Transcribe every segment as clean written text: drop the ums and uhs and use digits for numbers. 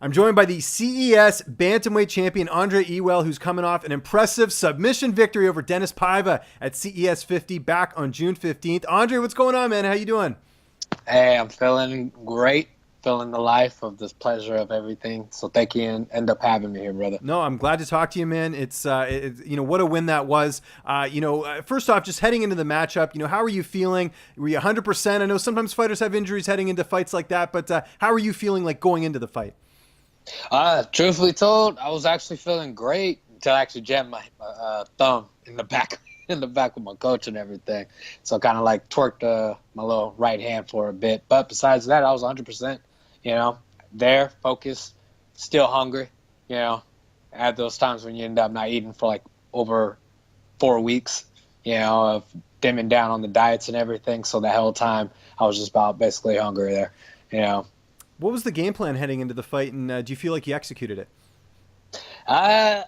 I'm joined by the CES bantamweight champion Andre Ewell, who's coming off an impressive submission victory over Dinis Paiva at CES 50 back on June 15th. Andre, what's going on, man? How you doing? Hey, I'm feeling great, feeling the life of this pleasure of everything. So thank you and end up having me here, brother. No, I'm glad to talk to you, man. It's what a win that was. First off, just heading into the matchup, how are you feeling? Were you 100%? I know sometimes fighters have injuries heading into fights like that, but how are you feeling like going into the fight? Truthfully told, I was actually feeling great until I actually jammed my thumb in the back of my coach and everything. So kind of like torqued my little right hand for a bit. But besides that, I was 100%. There, focused, still hungry. At those times when you end up not eating for like over 4 weeks. Of dimming down on the diets and everything. So the whole time I was just about basically hungry there. What was the game plan heading into the fight, and do you feel like you executed it? I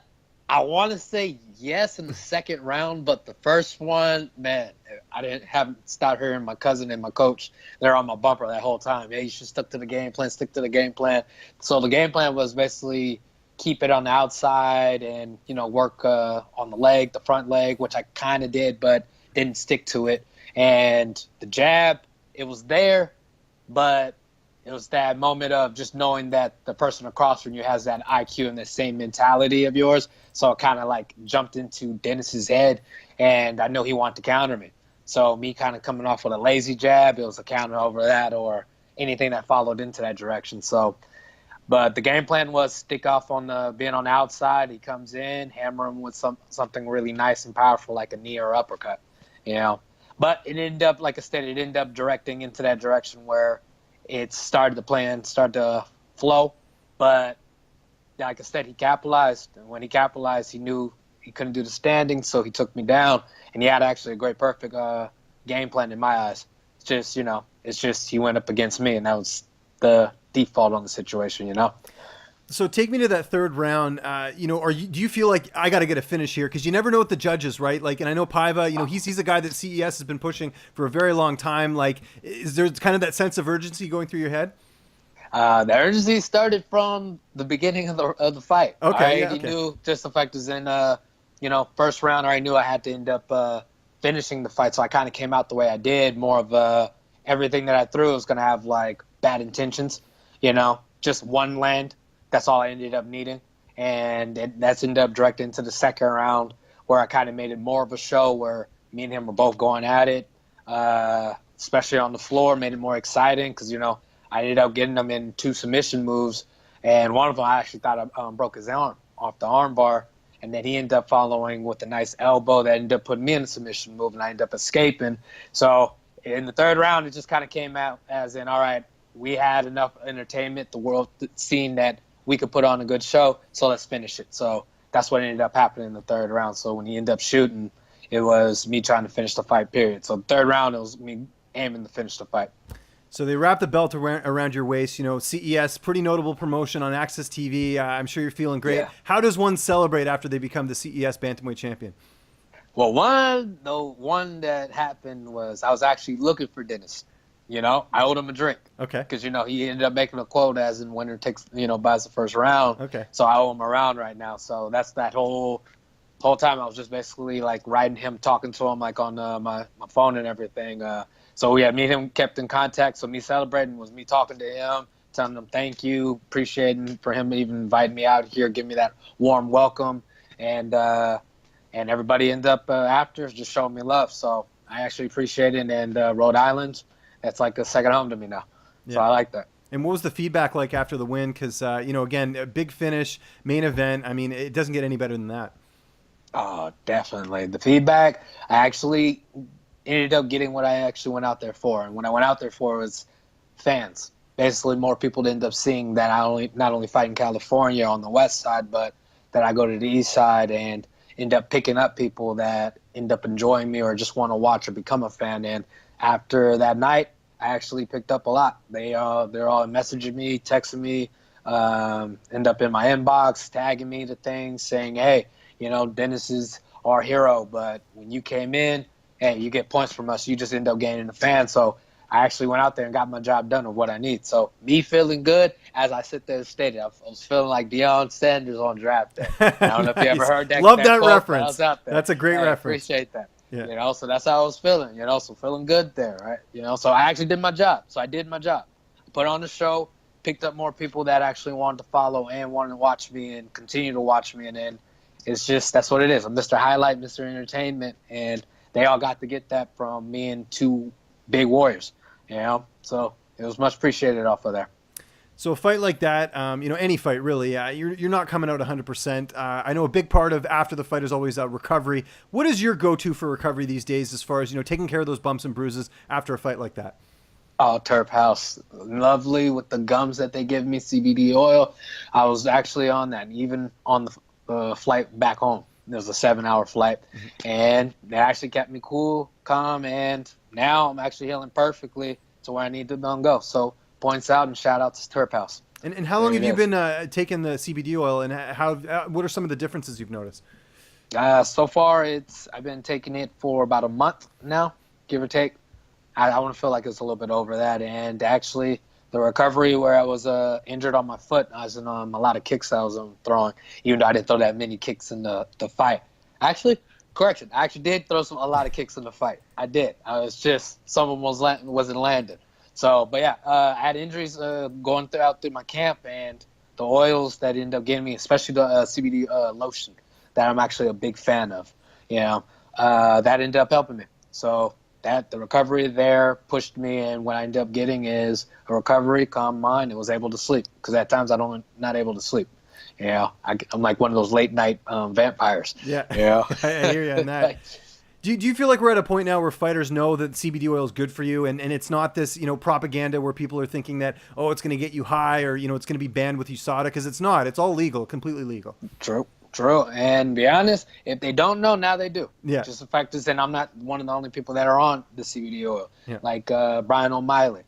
want to say yes in the second round, but the first one, man, I haven't stopped hearing my cousin and my coach. They're on my bumper that whole time. Yeah, you should stick to the game plan, stick to the game plan. So the game plan was basically keep it on the outside and, work on the leg, the front leg, which I kind of did, but didn't stick to it. And the jab, it was there, but it was that moment of just knowing that the person across from you has that IQ and the same mentality of yours. So it kind of like jumped into Dennis's head, and I know he wanted to counter me. So me kind of coming off with a lazy jab, it was a counter over that or anything that followed into that direction. So, but the game plan was stick off on being on the outside. He comes in, hammer him with something really nice and powerful like a knee or uppercut, But it ended up, like I said, it ended up directing into that direction where it started to flow. But like I said, he capitalized. And when he capitalized, he knew he couldn't do the standing, so he took me down. And he had actually a great, perfect game plan in my eyes. It's just he went up against me, and that was the default on the situation, So take me to that third round. Do you feel like I got to get a finish here? Because you never know what the judges, right? Like, and I know Paiva, he's a guy that CES has been pushing for a very long time. Like, is there kind of that sense of urgency going through your head? The urgency started from the beginning of the fight. Okay, I already knew just the fact was in first round. I already knew I had to end up finishing the fight, so I kind of came out the way I did. More of everything that I threw was going to have like bad intentions, just one land. That's all I ended up needing. And that's ended up directing into the second round where I kind of made it more of a show where me and him were both going at it, especially on the floor, made it more exciting because, I ended up getting him in 2 submission moves. And one of them I actually thought I broke his arm off the arm bar. And then he ended up following with a nice elbow that ended up putting me in a submission move, and I ended up escaping. So in the third round, it just kind of came out as in, all right, we had enough entertainment, the world seen that we could put on a good show, so let's finish it. So that's what ended up happening in the third round. So when he ended up shooting, it was me trying to finish the fight, period. So the third round, it was me aiming to finish the fight. So they wrapped the belt around your waist. CES, pretty notable promotion on Access TV. I'm sure you're feeling great. Yeah. How does one celebrate after they become the CES bantamweight champion? Well, the one that happened was I was actually looking for Dinis. I owed him a drink. Okay. Because, he ended up making a quote as in winner takes, buys the first round. Okay. So I owe him a round right now. So that's that whole time I was just basically like writing him, talking to him like on my phone and everything. So yeah, me and him kept in contact. So me celebrating was me talking to him, telling him thank you, appreciating for him even inviting me out here, giving me that warm welcome. And everybody ended up after just showing me love. So I actually appreciate it. And Rhode Island, that's like a second home to me now. Yeah. So I like that. And what was the feedback like after the win? Because, again, a big finish, main event. I mean, it doesn't get any better than that. Oh, definitely. The feedback, I actually ended up getting what I actually went out there for. And what I went out there for was fans. Basically, more people to end up seeing that I not only fight in California on the west side, but that I go to the east side and end up picking up people that end up enjoying me or just want to watch or become a fan. And after that night, I actually picked up a lot. They're all messaging me, texting me, end up in my inbox, tagging me to things, saying, hey, Dinis is our hero, but when you came in, hey, you get points from us. You just end up gaining a fan. So I actually went out there and got my job done of what I need. So me feeling good, as I sit there and stated, I was feeling like Deion Sanders on draft day. I don't know if you ever Nice. heard that. Love that quote, reference. I was out there. That's a great Hey, reference. Appreciate that. Yeah. So that's how I was feeling. So feeling good there, right? So I actually did my job. So I did my job. Put on the show, picked up more people that actually wanted to follow and wanted to watch me and continue to watch me. And then it's just, that's what it is. I'm Mr. Highlight, Mr. Entertainment. And they all got to get that from me and two big warriors, So it was much appreciated off of there. So a fight like that, any fight really, you're not coming out 100%. I know a big part of after the fight is always recovery. What is your go-to for recovery these days as far as, taking care of those bumps and bruises after a fight like that? Oh, Terphouse, lovely with the gums that they give me, CBD oil. I was actually on that, even on the flight back home. It was a 7-hour flight, and they actually kept me cool, calm, and now I'm actually healing perfectly to where I need to go. So points out and shout out to Terphouse. And how long have you been taking the CBD oil, and what are some of the differences you've noticed? So far, I've been taking it for about a month now, give or take. I want to feel like it's a little bit over that. And actually, the recovery where I was injured on my foot, I was in a lot of kicks I was throwing, even though I didn't throw that many kicks in the fight. Actually, correction, I actually did throw a lot of kicks in the fight. I did. I was just, some of them wasn't landing. So, but yeah, I had injuries going through my camp, and the oils that ended up getting me, especially the CBD lotion that I'm actually a big fan of, that ended up helping me. So the recovery there pushed me, and what I ended up getting is a recovery, calm mind, and was able to sleep, because at times not able to sleep. I'm like one of those late night vampires. Yeah, I hear you on that. Do you feel like we're at a point now where fighters know that CBD oil is good for you, and it's not this propaganda where people are thinking that, oh, it's going to get you high, or it's going to be banned with USADA, because it's not. It's all legal, completely legal. True. And be honest, if they don't know, now they do. Yeah. Just the fact is, and I'm not one of the only people that are on the CBD oil. Yeah. Like Brian O'Malley.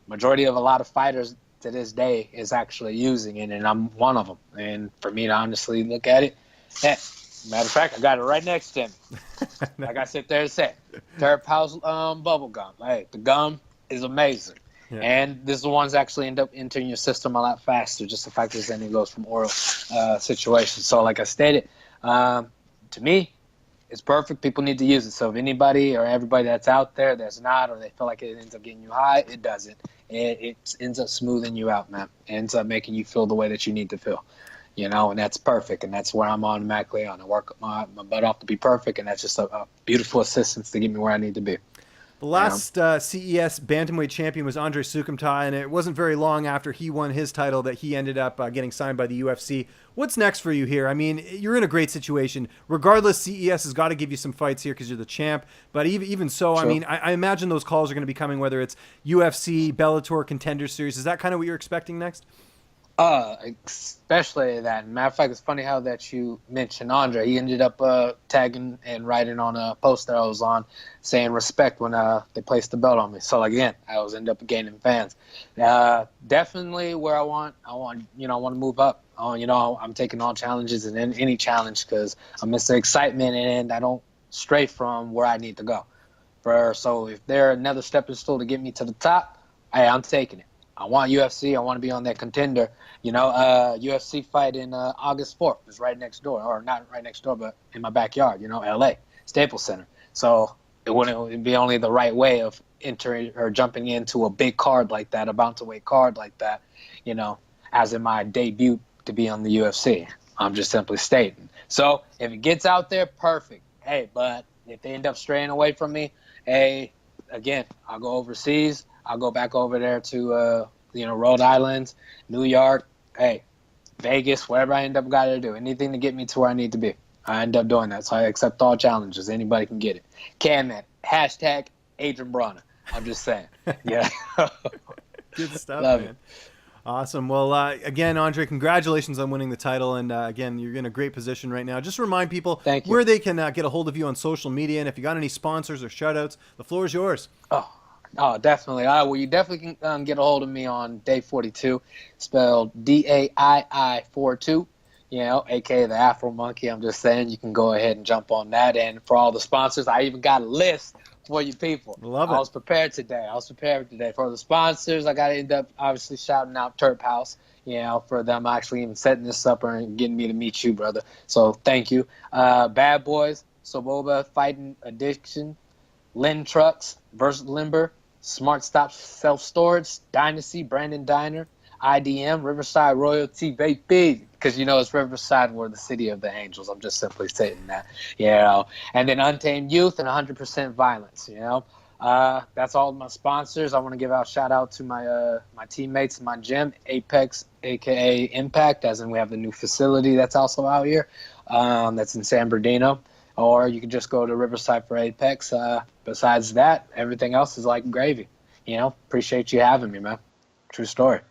Majority of a lot of fighters to this day is actually using it, and I'm one of them. And for me to honestly look at it, matter of fact, I got it right next to me. Like I sit there and say, Terphouse bubble gum. Hey, the gum is amazing. Yeah. And this is the ones actually end up entering your system a lot faster, just the fact is then it goes from oral situations. So like I stated, to me, it's perfect. People need to use it. So if anybody or everybody that's out there that's not, or they feel like it ends up getting you high, it doesn't. It ends up smoothing you out, man. It ends up making you feel the way that you need to feel. And that's perfect, and that's where I'm automatically on. I work my butt off to be perfect, and that's just a beautiful assistance to get me where I need to be. The last CES bantamweight champion was Andre Sukumtai, and it wasn't very long after he won his title that he ended up getting signed by the UFC. What's next for you here? I mean, you're in a great situation. Regardless, CES has got to give you some fights here because you're the champ. But even so, sure. I mean, I imagine those calls are going to be coming, whether it's UFC, Bellator, Contender Series. Is that kind of what you're expecting next? Especially that. Matter of fact, it's funny how that you mentioned Andre. He ended up tagging and writing on a post that I was on, saying respect when they placed the belt on me. So again, I was ended up gaining fans. Definitely where I want to move up. I'm taking all challenges and any challenge because I miss the excitement and I don't stray from where I need to go. So if there's another stepping stool to get me to the top, hey, I'm taking it. I want UFC. I want to be on that Contender. UFC fight in August 4th is right next door, or not right next door, but in my backyard. LA Staples Center. So it wouldn't be only the right way of entering or jumping into a big card like that, a bantamweight card like that. As in my debut to be on the UFC. I'm just simply stating. So if it gets out there, perfect. Hey, but if they end up straying away from me, hey, again, I'll go overseas. I'll go back over there to, Rhode Island, New York, Vegas, wherever I end up got to do. Anything to get me to where I need to be. I end up doing that. So I accept all challenges. Anybody can get it. Can that. Hashtag Adrian Bronner. I'm just saying. Yeah. Good stuff, Love man. It. Awesome. Well, again, Andre, congratulations on winning the title. And again, you're in a great position right now. Just remind people where they can get a hold of you on social media. And if you got any sponsors or shout-outs, the floor is yours. Oh, definitely. Well, you definitely can get a hold of me on Day 42, spelled DAII42, a.k.a. the Afro Monkey. I'm just saying you can go ahead and jump on that. And for all the sponsors, I even got a list for you people. Love it. I was prepared today. For the sponsors. I got to end up obviously shouting out Terphouse, for them actually even setting this up and getting me to meet you, brother. So thank you. Bad Boys, Soboba Fighting Addiction, Lynn Trucks, Versatile Limber, Smart Stop Self Storage, Dynasty, Brandon Diner, IDM, Riverside Royalty, baby. Because it's Riverside, we're the city of the angels. I'm just simply saying that, And then Untamed Youth and 100% Violence, That's all of my sponsors. I want to give out shout out to my teammates in my gym, Apex, aka Impact, as in we have the new facility that's also out here. That's in San Bernardino. Or you can just go to Riverside for Apex. Besides that, everything else is like gravy. Appreciate you having me, man. True story.